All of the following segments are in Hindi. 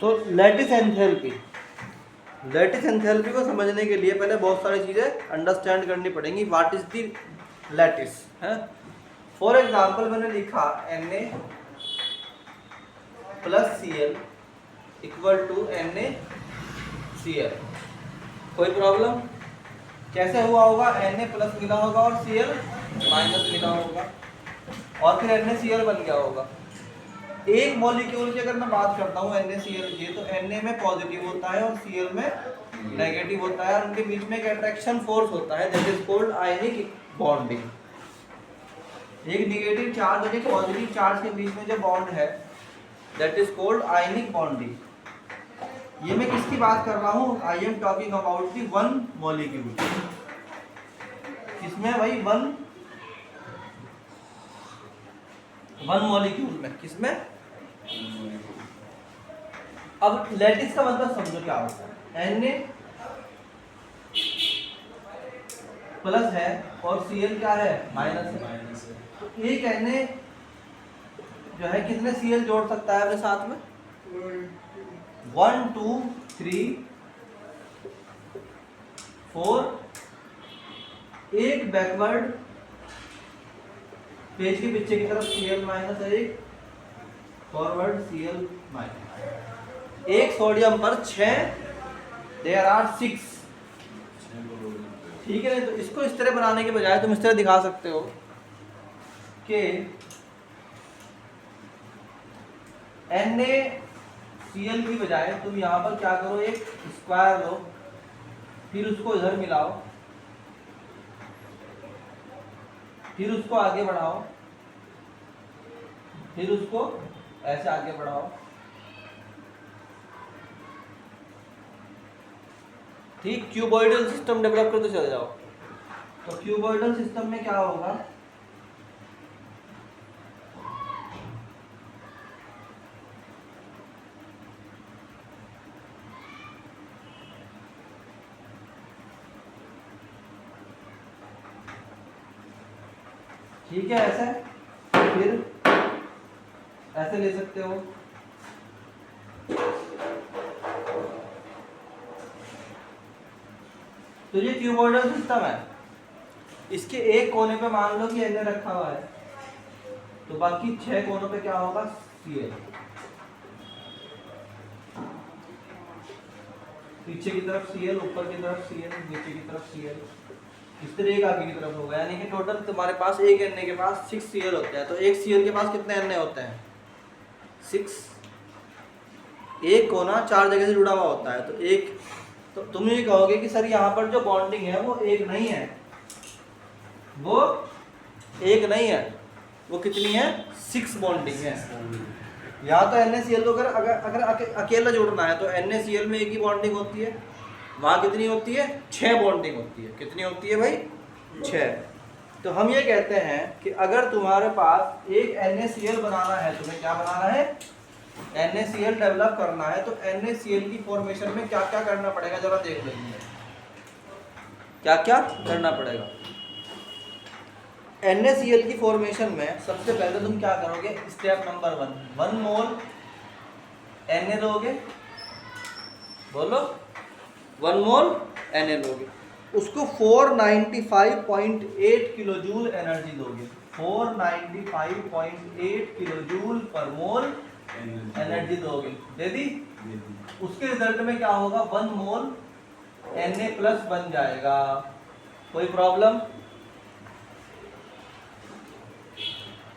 तो लैटिस एंथैल्पी, लैटिस एंथैल्पी को समझने के लिए पहले बहुत सारी चीज़ें अंडरस्टैंड करनी पड़ेंगी। व्हाट इज दी लैटिस है। फॉर एग्जांपल मैंने लिखा Na plus Cl equal to NaCl, कोई प्रॉब्लम? कैसे हुआ होगा? Na प्लस मिला होगा और Cl माइनस मिला होगा और फिर NaCl बन गया होगा। एक मॉलिक्यूल की अगर मैं बात करता हूँ NaCl की, तो Na में पॉजिटिव होता है और Cl में नेगेटिव होता है, और उनके बीच में एक अट्रैक्शन फोर्स होता है, that is called ionic bonding. एक नेगेटिव चार्ज और एक पॉजिटिव चार्ज के बीच में जो बॉन्ड है, that is called ionic bonding. ये मैं किसकी बात कर रहा हूँ? I am talking about the one molecule. किसमें भाई? वन मॉलिक्यूल में। किसमें? अब लैटिस का मतलब समझो क्या होता है। Na प्लस है और Cl क्या है? माइनस है। तो एक Na जो है कितने Cl जोड़ सकता है अपने साथ में? 1 2 3 4। एक बैकवर्ड पेज के पीछे की तरफ Cl माइनस है, एक फॉरवर्ड Cl माइनस। एक सोडियम पर 6, देयर आर 6। ठीक है। तो इसको इस तरह बनाने के बजाय तुम इस तरह दिखा सकते हो कि NaCl की बजाय तुम यहाँ पर क्या करो, एक स्क्वायर लो, फिर उसको इधर मिलाओ, फिर उसको आगे बढ़ाओ, फिर उसको ऐसे आगे बढ़ाओ। ठीक, क्यूबॉइडल सिस्टम डेवलप करते चले जाओ। तो क्यूबॉइडल सिस्टम में क्या होगा? ठीक है, ऐसे फिर ऐसे ले सकते हो। तो ये क्यूबॉइडल सिस्टम है। इसके एक कोने पे मान लो कि Na रखा हुआ है, तो बाकी 6 कोनों पे क्या होगा? Cl। पीछे की तरफ Cl, ऊपर की तरफ Cl, नीचे की तरफ Cl, इस तरह एक आगे की तरफ होगा। यानी कि टोटल तुम्हारे पास एक Na के पास 6 Cl होते हैं। तो एक Cl के पास कितने Na होते हैं? 6। एक कोना 4 जगह से जुड़ा हुआ होता है। तो एक, तो तुम ये कहोगे कि सर यहाँ पर जो बॉन्डिंग है वो एक नहीं है, वो एक नहीं है, वो कितनी है? 6 बॉन्डिंग है। यहाँ तो NaCl को अगर अकेला जोड़ना है तो NaCl में एक ही बॉन्डिंग होती है, वहाँ कितनी होती है? 6 बॉन्डिंग होती है। कितनी होती है भाई? 6। तो हम ये कहते हैं कि अगर तुम्हारे पास एक NaCl बनाना है, तुम्हें क्या बनाना है? NaCl डेवलप करना है, तो NaCl की फॉर्मेशन में क्या क्या करना पड़ेगा जरा देख लेंगे। क्या क्या करना पड़ेगा? NaCl की फॉर्मेशन में सबसे पहले तुम क्या करोगे? स्टेप नंबर 1 मोल Na लोगे, बोलो 1 मोल Na लोगे, उसको 495.8 किलो जूल एनर्जी दोगे। 495.8 kilo joule per mole energy दोगे, दे दी? उसके रिजल्ट में क्या होगा? 1 मोल Na प्लस बन जाएगा। कोई प्रॉब्लम?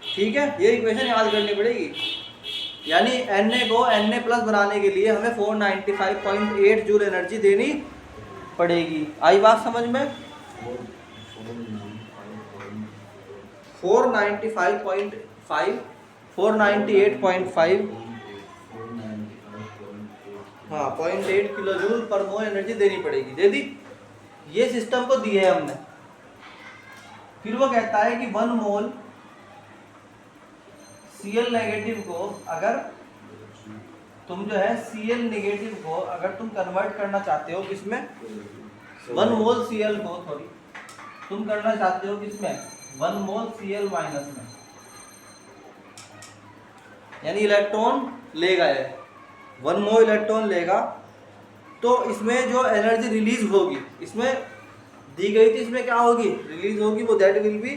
ठीक है, ये इक्वेशन याद करनी पड़ेगी। यानी Na को Na प्लस बनाने के लिए हमें 495.8 जूल एनर्जी देनी पड़ेगी। आई बात समझ में? 495.5 498.5 हाँ 0.8 kilo joule per mole energy देनी पड़ेगी। दे दी? ये सिस्टम को दी है हमने। फिर वो कहता है कि 1 मोल Cl नेगेटिव को अगर तुम जो है Cl नेगेटिव को अगर तुम कन्वर्ट करना चाहते हो किसमें? 1 मोल Cl को सॉरी तुम करना चाहते हो किसमें? 1 मोल Cl माइनस में, यानी इलेक्ट्रॉन ले गए 1 मोल इलेक्ट्रॉन लेगा तो इसमें जो एनर्जी रिलीज होगी, इसमें दी गई थी, इसमें क्या होगी रिलीज होगी, वो दैट विल बी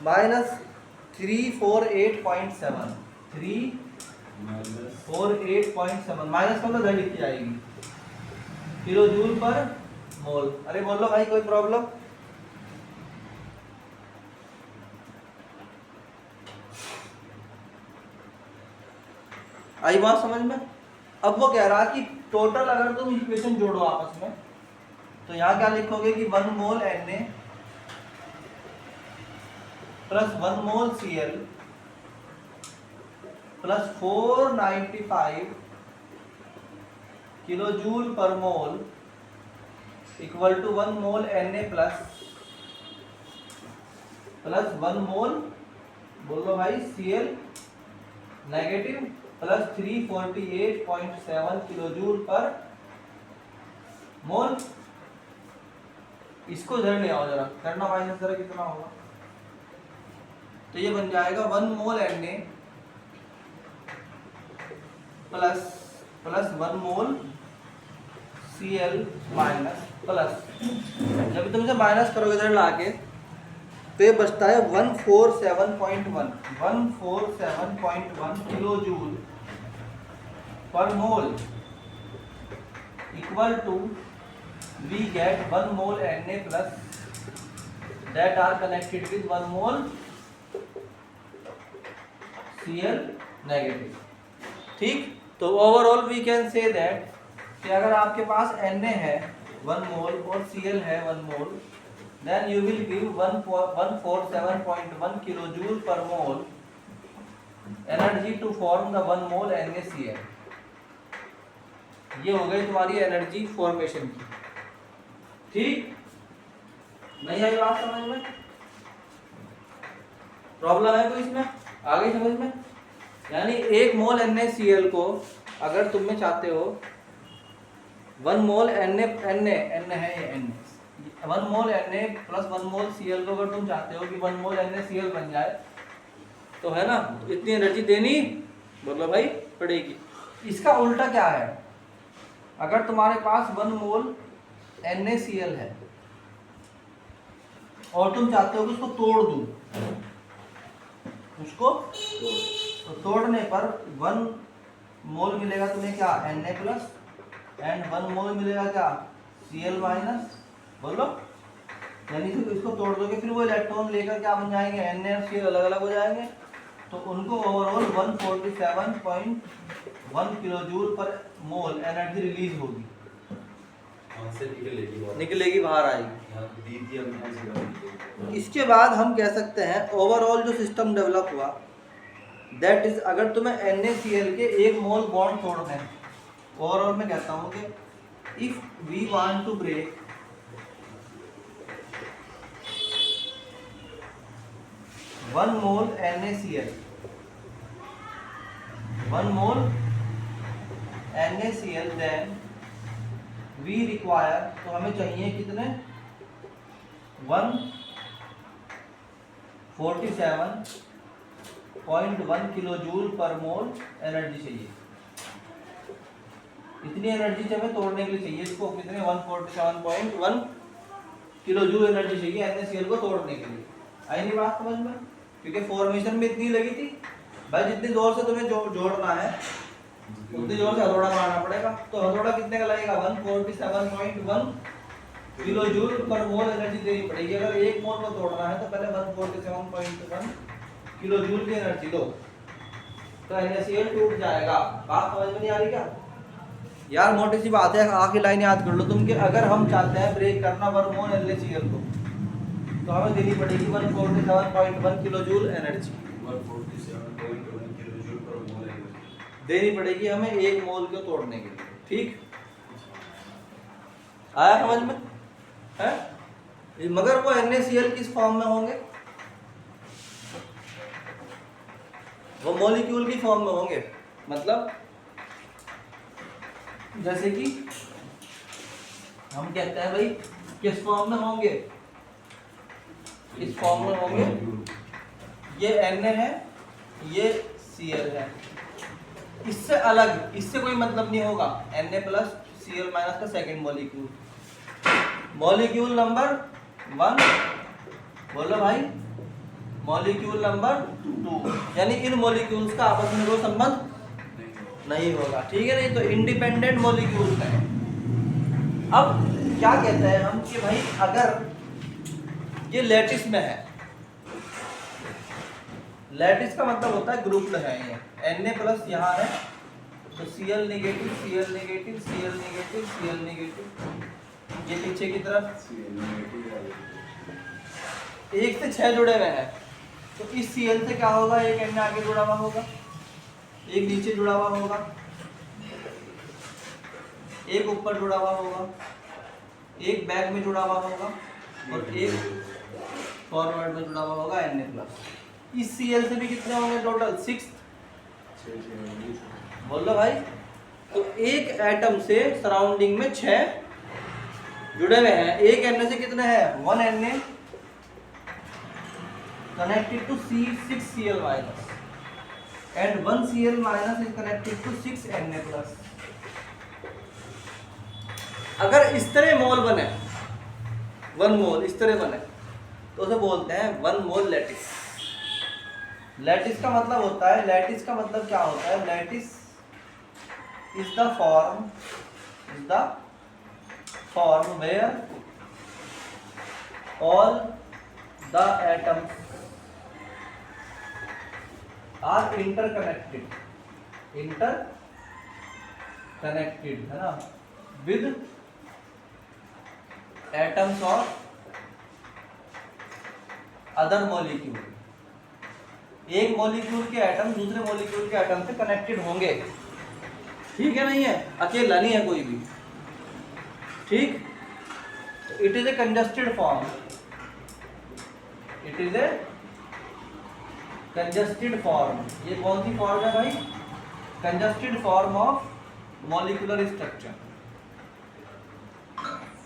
-348.7 348.7 माइनस का मतलब लिखी जाएगी किलो जूल पर मोल। अरे बोलो भाई कोई प्रॉब्लम? आई बात समझ में? अब वो कह रहा कि टोटल अगर तुम इक्वेशन जोड़ो आपस में तो यहाँ क्या लिखोगे कि 1 mole Na plus 1 mole Cl plus 495 kilo joule per mole equal to 1 mole Na plus 1 mole बोलो भाई Cl negative plus 348.7 kilo joule per mole. इसको इधर ले आओ जरा, करना माइनस जरा कितना होगा, तो ये बन जाएगा 1 mole Na plus 1 mole Cl minus plus, जब तुम इसे माइनस करोगे इधर लाके तो ये बचता है 147.1 kilo joule per mole equal to we get 1 mole Na plus that are connected with 1 mole Cl negative। ठीक, तो overall we can say that कि अगर आपके पास Na है 1 मोल और Cl है 1 mole, then you will give 147.1 kilo joule per mole energy to form the 1 mole NaCl। ये हो गई तुम्हारी एनर्जी फॉर्मेशन की। ठीक, नहीं आई बात समझ में? प्रॉब्लम है कोई इसमें? आ गई समझ में? यानी 1 मोल NaCl को अगर तुम में चाहते हो 1 मोल Na है ये Na 1 mole Na plus 1 mole Cl को अगर तुम चाहते हो कि 1 मोल NaCl बन जाए तो है ना, इतनी एनर्जी देनी बोलो भाई पड़ेगी। इसका उल्टा क्या है, अगर तुम्हारे पास 1 मोल NaCl है और तुम चाहते हो कि उसको तोड़ दूं, उसको तो तोड़ने पर 1 मोल मिलेगा तुम्हें क्या Na प्लस एंड 1 मोल मिलेगा क्या Cl माइनस, बोलो। यानी इसको तोड़ दोगे फिर वो इलेक्ट्रॉन लेकर क्या बन जाएंगे Na और Cl अलग अलग हो जाएंगे, तो उनको overall 147.1 kilo joule per mole energy release होगी, से निकलेगी बाहर आएगी। इसके बाद हम कह सकते हैं ओवरऑल जो सिस्टम डेवलप हुआ दैट इज, अगर तुम्हें NaCl के 1 मोल बॉन्ड तोड़ना है, ओवरऑल मैं कहता हूँ कि if we want to break 1 mole NaCl 1 mole NaCl then we require, तो हमें चाहिए कितने 147.1 kilo joule per mole energy चाहिए। इतनी एनर्जी हमें तोड़ने के लिए चाहिए, इसको कितने 147.1 किलो जूल एनर्जी चाहिए NaCl को तोड़ने के लिए। आई नहीं बात समझ में? क्योंकि फॉर्मेशन में इतनी लगी थी भाई, जितनी जोर से तुम्हें जोड़ना है उतनी जोर से हथौड़ा मारना पड़ेगा, तो हथौड़ा कितने का लगेगा 147.1 kilo joule per mole energy देनी पड़ेगी। अगर 1 मोल को तोड़ना है तो पहले 147.1 किलो जूल की एनर्जी दो, तो NaCl टूट जाएगा। बात समझ में नहीं आ रही क्या यार? मोटी सी बात है, आखिरी लाइन याद कर लो तुम कि अगर हम चाहते हैं ब्रेक करना 1 मोल NaCl को तो हमें देनी पड़ेगी 147.1 kilo joule energy, 147.1 kilo joule per mole energy देनी पड़ेगी हमें 1 मोल को तोड़ने के लिए। ठीक, आया समझ में? है मगर वो NaCl किस फॉर्म में होंगे? वो मॉलिक्यूल की फॉर्म में होंगे, मतलब जैसे कि हम कहते हैं भाई किस फॉर्म में होंगे, इस फॉर्म में होंगे। ये Na है, ये Cl है, इससे अलग, इससे कोई मतलब नहीं होगा। Na+Cl- का सेकंड मॉलिक्यूल, मॉलिक्यूल नंबर 1, बोलो भाई, मॉलिक्यूल नंबर 2, यानी इन मॉलिक्यूल्स का आपस में कोई संबंध नहीं होगा, ठीक है। नहीं तो इंडिपेंडेंट मॉलिक्यूल्स हैं। अब क्या कहते हैं हम कि भाई अगर ये लैटिस में है, लैटिस का मतलब होता है ग्रुप्ड है, ये Na+ यहाँ है तो Cl negative, Cl negative, Cl negative, Cl negative, ये पीछे की तरफ 1 से 6 जुड़े हुए हैं, तो इस Cl से क्या होगा, एक Na आगे जुड़ा हुआ होगा, एक नीचे जुड़ा हुआ होगा, एक ऊपर जुड़ा हुआ होगा, एक बैक में जुड़ा हुआ होगा और एक फॉरवर्ड में जुड़ा हुआ होगा Na+। इस Cl से भी कितने होंगे टोटल, 6, बोल लो भाई। तो एक एटम से सराउंडिंग में 6 जुड़े हुए हैं, एक Na से कितने हैं, 1 Na connected to 6Cl- and 1 Cl- is connected to 6 Na+। अगर इस तरह मोल बने, 1 मोल इस तरह बने, तो उसे बोलते हैं 1 मोल लैटिस। लैटिस का मतलब होता है, लैटिस का मतलब क्या होता है, lattice is the form where all the atoms are interconnected है ना, with atoms of other molecule. एक मॉलिक्यूल के एटम दूसरे मॉलिक्यूल के एटम से कनेक्टेड होंगे, ठीक है, नहीं है, अकेला नहीं है कोई भी, ठीक। It is a congested form, it is a congested form. ये कौन सी फॉर्म है भाई, congested form of molecular structure.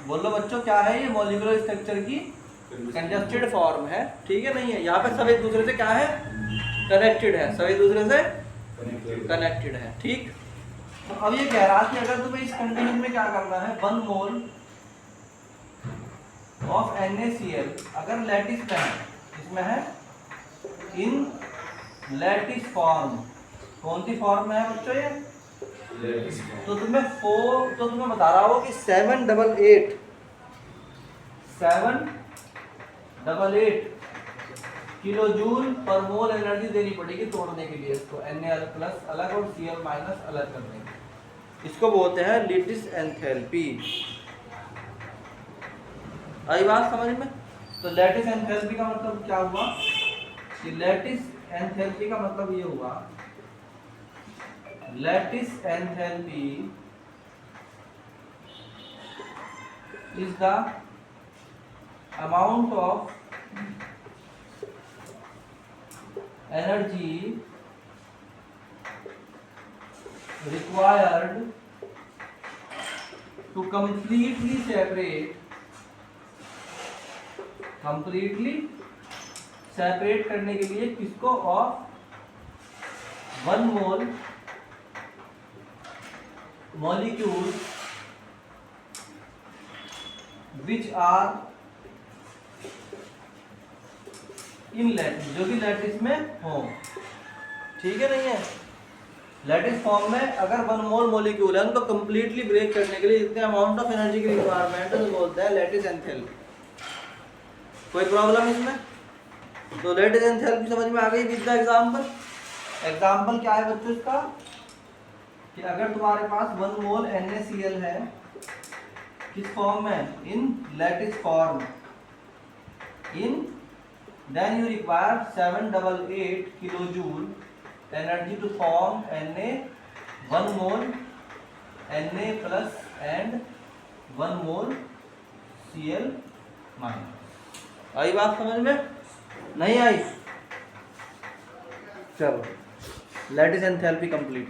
बोलो बच्चों क्या है ये, मॉलिक्यूलर स्ट्रक्चर की कंजस्टेड फॉर्म है, ठीक है, नहीं है। यहाँ पे सब एक दूसरे से क्या है, कनेक्टेड है, सब एक दूसरे से कनेक्टेड है, ठीक। तो अब ये कह रहा कि अगर तुम्हें इस कंडीशन में क्या करना है, 1 मोल ऑफ NaCl अगर लैटिस में है, इसमें है इन लैटिस फॉर्म, कौन सी फॉर्म में है बच्चों ये, तो तुम्हें बता रहा हो कि 788 kilo joule per mole energy देनी पड़ेगी तोड़ने के लिए इसको, Na+ अलग और Cl- अलग करने के। इसको बोलते हैं लैटिस एंथैल्पी। आई बात समझ में। तो लैटिस एंथैल्पी का मतलब क्या हुआ कि लैटिस एंथैल्पी का मतलब ये हुआ, lattice enthalpy is the amount of energy required to completely separate करने के लिए किसको, of 1 mole molecule which are in lattice, जो कि लैटिस में हो, ठीक है, नहीं है। लैटिस फॉर्म में अगर 1 मोल मॉलिक्यूल है, उनको कंप्लीटली ब्रेक करने के लिए इतने अमाउंट ऑफ एनर्जी की रिक्वायरमेंट है, तो बोलते हैं लैटिस एंथैल्पी। कोई प्रॉब्लम इसमें? तो लैटिस एंथैल्पी समझ में आ गई विद द एग्जांपल। एग्जांपल क्या है बच्चों इसका, कि अगर तुम्हारे पास 1 मोल NaCl है, किस फॉर्म में, in lattice form, in then you require 788 kilojoule energy to form Na 1 mole Na+ and 1 mole Cl-। आई बात समझ में, नहीं आई? चलो, लैटिस एंथैल्पी कंप्लीटेड।